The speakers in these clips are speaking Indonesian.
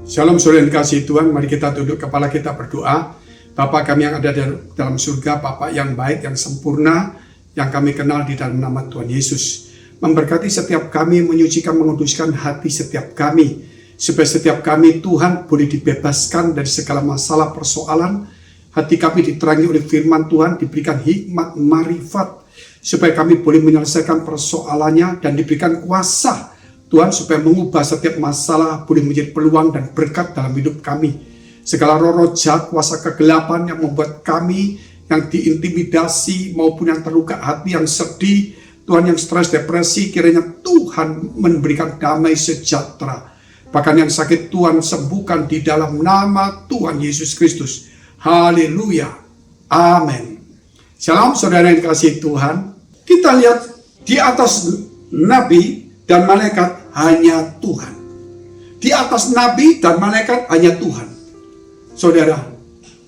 Shalom saudara yang dikasihi Tuhan, mari kita tunduk kepala kita berdoa. Bapa kami yang ada dalam surga, Bapa yang baik, yang sempurna, yang kami kenal di dalam nama Tuhan Yesus. Memberkati setiap kami, menyucikan, menguduskan hati setiap kami, supaya setiap kami Tuhan boleh dibebaskan dari segala masalah persoalan. Hati kami diterangi oleh firman Tuhan, diberikan hikmat, marifat, supaya kami boleh menyelesaikan persoalannya dan diberikan kuasa Tuhan supaya mengubah setiap masalah boleh menjadi peluang dan berkat dalam hidup kami. Segala roh jahat, kuasa kegelapan yang membuat kami yang diintimidasi maupun yang terluka hati, yang sedih, Tuhan yang stres, depresi, kiranya Tuhan memberikan damai sejahtera. Bahkan yang sakit Tuhan sembuhkan di dalam nama Tuhan Yesus Kristus. Haleluya. Amin. Shalom saudara yang dikasihi Tuhan. Kita lihat di atas nabi dan malaikat hanya Tuhan. Di atas nabi dan malaikat hanya Tuhan. Saudara,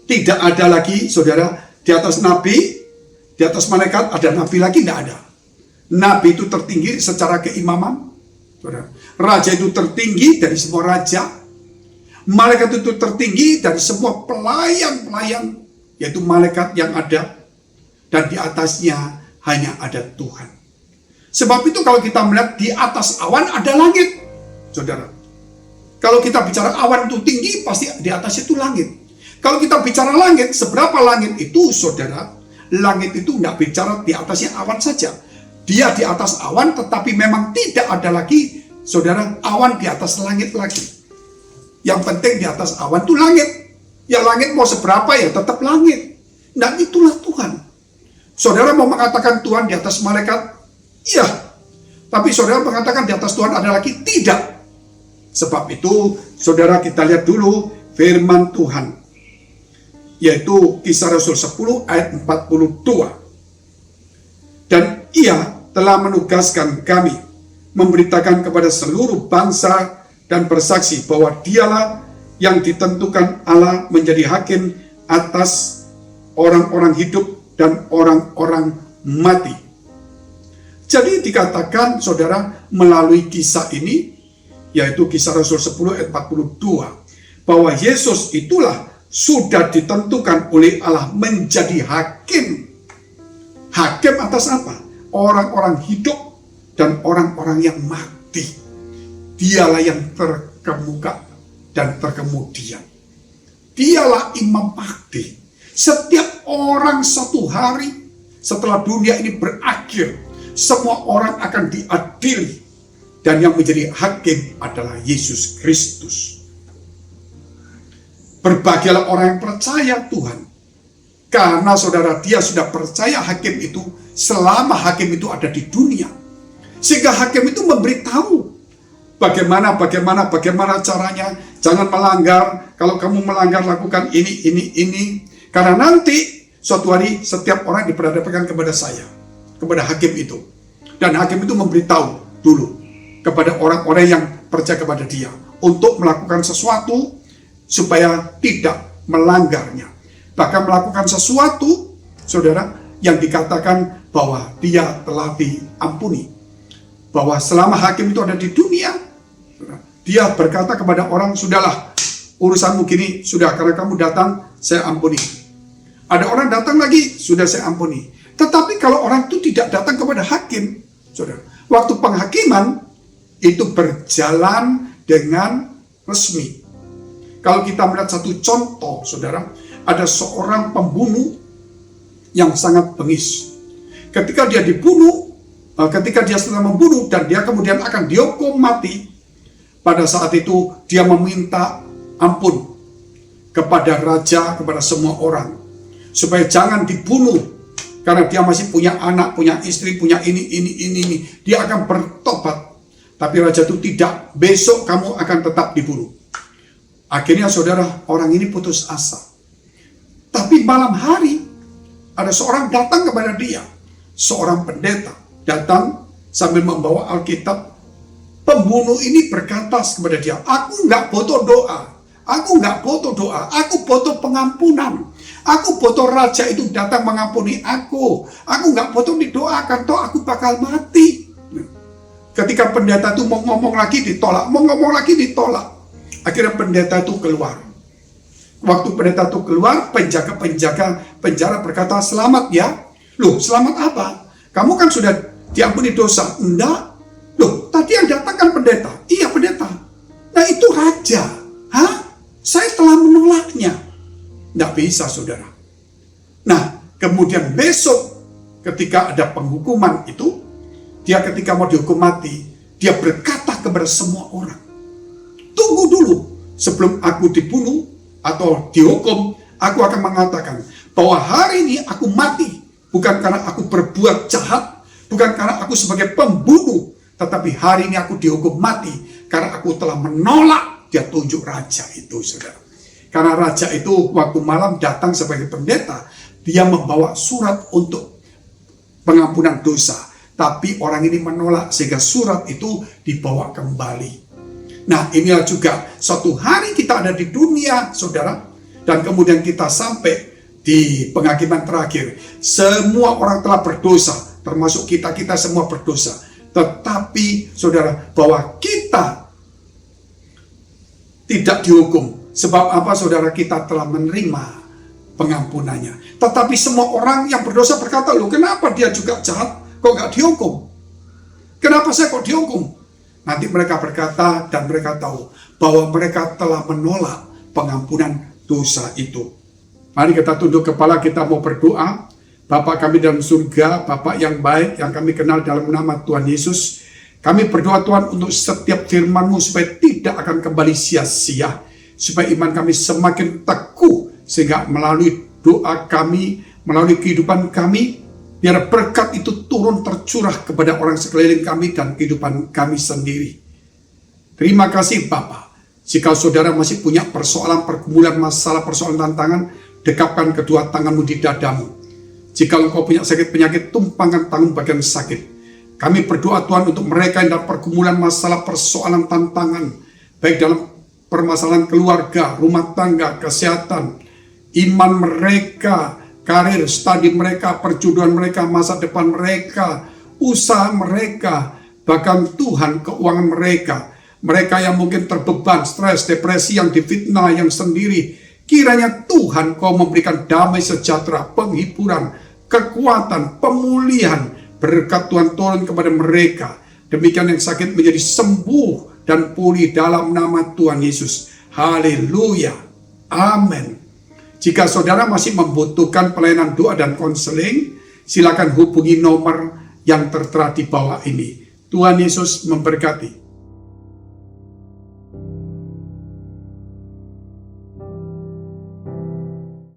tidak ada lagi, saudara, di atas nabi, di atas malaikat ada nabi lagi, tidak ada. Nabi itu tertinggi secara keimaman. Saudara. Raja itu tertinggi dari semua raja. Malaikat itu tertinggi dari semua pelayan-pelayan, yaitu malaikat yang ada. Dan di atasnya hanya ada Tuhan. Sebab itu kalau kita melihat di atas awan ada langit, saudara. Kalau kita bicara awan itu tinggi, pasti di atas itu langit. Kalau kita bicara langit, seberapa langit itu, saudara? Langit itu tidak bicara di atasnya awan saja. Dia di atas awan, tetapi memang tidak ada lagi, saudara, awan di atas langit lagi. Yang penting di atas awan itu langit. Ya langit mau seberapa ya tetap langit. Dan itulah Tuhan. Saudara mau mengatakan Tuhan di atas malaikat? Iya, tapi saudara mengatakan di atas Tuhan ada lagi? Tidak. Sebab itu, saudara kita lihat dulu firman Tuhan, yaitu Kisah Rasul 10 ayat 42. Dan ia telah menugaskan kami memberitakan kepada seluruh bangsa dan bersaksi bahwa dialah yang ditentukan Allah menjadi hakim atas orang-orang hidup dan orang-orang mati. Jadi dikatakan saudara melalui kisah ini, yaitu Kisah Rasul 10 ayat 42, bahwa Yesus itulah sudah ditentukan oleh Allah menjadi hakim. Hakim atas apa? Orang-orang hidup dan orang-orang yang mati. Dialah yang terkemuka dan terkemudian. Dialah Imam Mahdi. Setiap orang satu hari setelah dunia ini berakhir, semua orang akan diadili, dan yang menjadi hakim adalah Yesus Kristus. Berbahagialah orang yang percaya Tuhan, karena saudara dia sudah percaya hakim itu selama hakim itu ada di dunia, sehingga hakim itu memberitahu bagaimana caranya. Jangan melanggar, kalau kamu melanggar lakukan ini, karena nanti suatu hari setiap orang diperhadapkan kepada saya, kepada hakim itu. Dan hakim itu memberitahu dulu kepada orang-orang yang percaya kepada dia untuk melakukan sesuatu supaya tidak melanggarnya. Bahkan melakukan sesuatu, saudara, yang dikatakan bahwa dia telah diampuni. Bahwa selama hakim itu ada di dunia, dia berkata kepada orang, sudahlah, urusanmu gini, sudah, karena kamu datang, saya ampuni. Ada orang datang lagi, sudah saya ampuni. Tetapi kalau orang itu tidak datang kepada hakim, saudara, waktu penghakiman itu berjalan dengan resmi. Kalau kita melihat satu contoh, saudara, ada seorang pembunuh yang sangat bengis. Ketika dia dibunuh, ketika dia sedang membunuh dan dia kemudian akan dihukum mati, pada saat itu dia meminta ampun kepada raja, kepada semua orang, supaya jangan dibunuh. Karena dia masih punya anak, punya istri, punya ini. Dia akan bertobat. Tapi raja itu tidak. Besok kamu akan tetap dibunuh. Akhirnya saudara, orang ini putus asa. Tapi malam hari, ada seorang datang kepada dia. Seorang pendeta datang sambil membawa Alkitab. Pembunuh ini berkata kepada dia, aku nggak butuh doa. Aku nggak butuh doa. Aku butuh pengampunan. Aku butuh raja itu datang mengampuni aku. Aku nggak butuh didoakan, toh aku bakal mati. Ketika pendeta itu mau ngomong lagi ditolak, mau ngomong lagi ditolak. Akhirnya pendeta itu keluar. Waktu pendeta itu keluar, penjaga penjara berkata, "Selamat ya." Loh, selamat apa? Kamu kan sudah diampuni dosa. Enggak. Loh, tadi yang datang kan pendeta. Iya, pendeta. Nah, itu raja. Hah? Saya telah menolaknya. Enggak bisa, saudara. Nah, kemudian besok ketika ada penghukuman itu, dia ketika mau dihukum mati, dia berkata kepada semua orang, "Tunggu dulu, sebelum aku dibunuh atau dihukum, aku akan mengatakan bahwa hari ini aku mati, bukan karena aku berbuat jahat, bukan karena aku sebagai pembunuh, tetapi hari ini aku dihukum mati karena aku telah menolak." Dia tunjuk raja itu, saudara. Karena raja itu waktu malam datang sebagai pendeta, dia membawa surat untuk pengampunan dosa. Tapi orang ini menolak sehingga surat itu dibawa kembali. Nah, inilah juga suatu hari kita ada di dunia, saudara. Dan kemudian kita sampai di penghakiman terakhir. Semua orang telah berdosa, termasuk kita semua berdosa. Tetapi, saudara, bahwa kita tidak dihukum. Sebab apa, saudara? Kita telah menerima pengampunannya. Tetapi semua orang yang berdosa berkata, "Loh, kenapa dia juga jahat? Kok nggak dihukum? Kenapa saya kok dihukum?" Nanti mereka berkata dan mereka tahu bahwa mereka telah menolak pengampunan dosa itu. Mari kita tunduk kepala, kita mau berdoa. Bapa kami dalam surga, Bapa yang baik, yang kami kenal dalam nama Tuhan Yesus, kami berdoa Tuhan untuk setiap firman-Mu supaya tidak akan kembali sia-sia, supaya iman kami semakin teguh, sehingga melalui doa kami, melalui kehidupan kami, biar berkat itu turun tercurah kepada orang sekeliling kami dan kehidupan kami sendiri. Terima kasih Bapa. Jika saudara masih punya persoalan, pergumulan, masalah, persoalan, tantangan, dekapkan kedua tanganmu di dadamu. Jika engkau punya sakit penyakit, tumpangkan tangan bagian sakit. Kami berdoa Tuhan untuk mereka yang dalam pergumulan, masalah, persoalan, tantangan, baik dalam permasalahan keluarga, rumah tangga, kesehatan, iman mereka, karir, studi mereka, perjodohan mereka, masa depan mereka, usaha mereka, bahkan Tuhan keuangan mereka yang mungkin terbeban, stres, depresi, yang difitnah, yang sendiri. Kiranya Tuhan Kau memberikan damai sejahtera, penghiburan, kekuatan, pemulihan, berkat Tuhan turun kepada mereka. Demikian yang sakit menjadi sembuh dan pulih dalam nama Tuhan Yesus. Haleluya. Amin. Jika saudara masih membutuhkan pelayanan doa dan konseling, silakan hubungi nomor yang tertera di bawah ini. Tuhan Yesus memberkati.